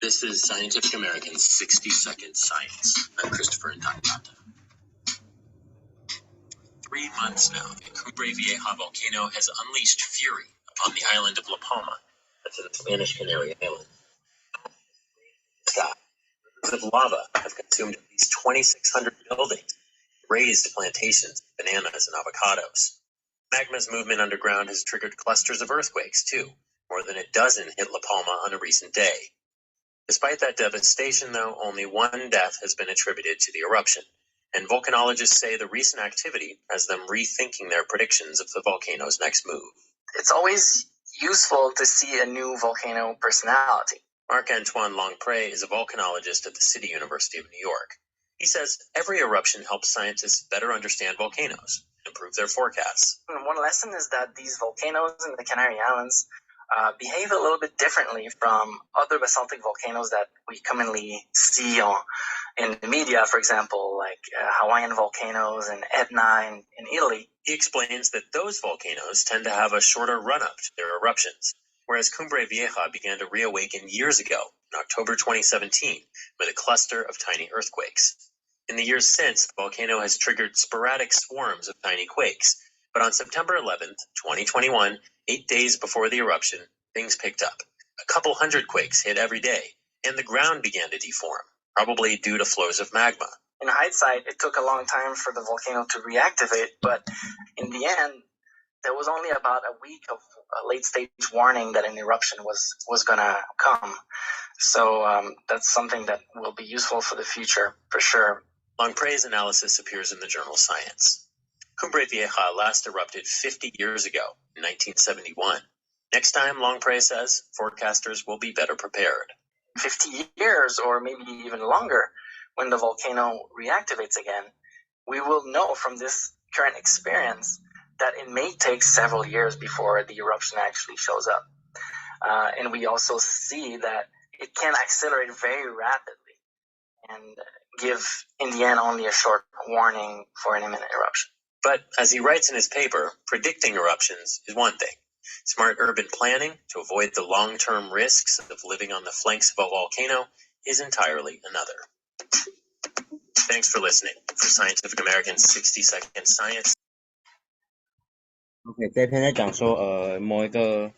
This is Scientific American's 60-Second Science. I'm Christopher Ndakata. 3 months now, the Cumbre Vieja volcano has unleashed fury upon the island of La Palma. That's in the Spanish Canary Islands. Rivers of lava have consumed at least 2,600 buildings, razed plantations, bananas, and avocados. Magma's movement underground has triggered clusters of earthquakes, too. More than a dozen hit La Palma on a recent day. Despite that devastation, though, only one death has been attributed to the eruption, and volcanologists say the recent activity has them rethinking their predictions of the volcano's next move. It's always useful to see a new volcano personality. Marc-Antoine Longpré is a volcanologist at the City University of New York. He says every eruption helps scientists better understand volcanoes and improve their forecasts. And one lesson is that these volcanoes in the Canary Islands behave a little bit differently from other basaltic volcanoes that we commonly see in the media, for example, like Hawaiian volcanoes and Etna in Italy. He explains that those volcanoes tend to have a shorter run-up to their eruptions, whereas Cumbre Vieja began to reawaken years ago, in October 2017, with a cluster of tiny earthquakes. In the years since, the volcano has triggered sporadic swarms of tiny quakes, but on September 11th, 2021, 8 days before the eruption, things picked up. A couple hundred quakes hit every day, and the ground began to deform, probably due to flows of magma. In hindsight, it took a long time for the volcano to reactivate, but in the end, there was only about a week of a late-stage warning that an eruption was going to come. So that's something that will be useful for the future, for sure. Longpré's analysis appears in the journal Science. Cumbre Vieja last erupted 50 years ago, in 1971. Next time, Longpré says, forecasters will be better prepared. 50 years, or maybe even longer, when the volcano reactivates again, we will know from this current experience that it may take several years before the eruption actually shows up. And we also see that it can accelerate very rapidly and give, in the end, only a short warning for an imminent eruption. But as he writes in his paper, predicting eruptions is one thing. Smart urban planning to avoid the long-term risks of living on the flanks of a volcano is entirely another. Thanks for listening. For Scientific American's 60-Second Science. OK， 这篇在讲说，某一个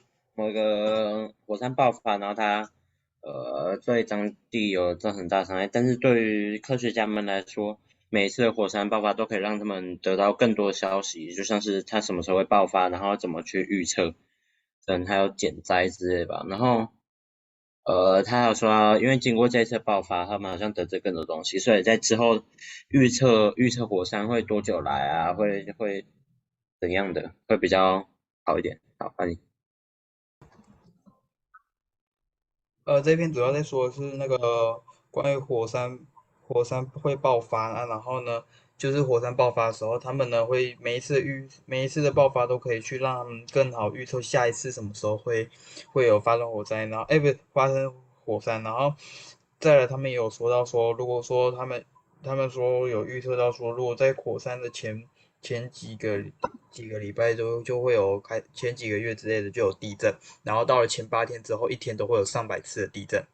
火山爆发，然后它对当地有造成很大伤害，但是对于科学家们来说，每一次的火山爆发都可以让他们得到更多的消息，就像是它什么时候会爆发，然后怎么去预测，还有减灾之类吧。然后他还有说，因为经过这一次爆发，他们好像得知更多东西，所以在之后预测火山会多久来啊，会怎样的，会比较好一点。好，换你。这篇主要在说的是那个关于火山会爆发啊，然后呢，就是火山爆发的时候，他们呢会每一次的爆发都可以去让他们更好预测下一次什么时候会有发生火灾，然后不是发生火山，然后再来他们也有说到说，如果说他们说有预测到说，如果在火山的前几个礼拜就会有前几个月之类的就有地震，然后到了前8天之后，一天都会有上百次的地震。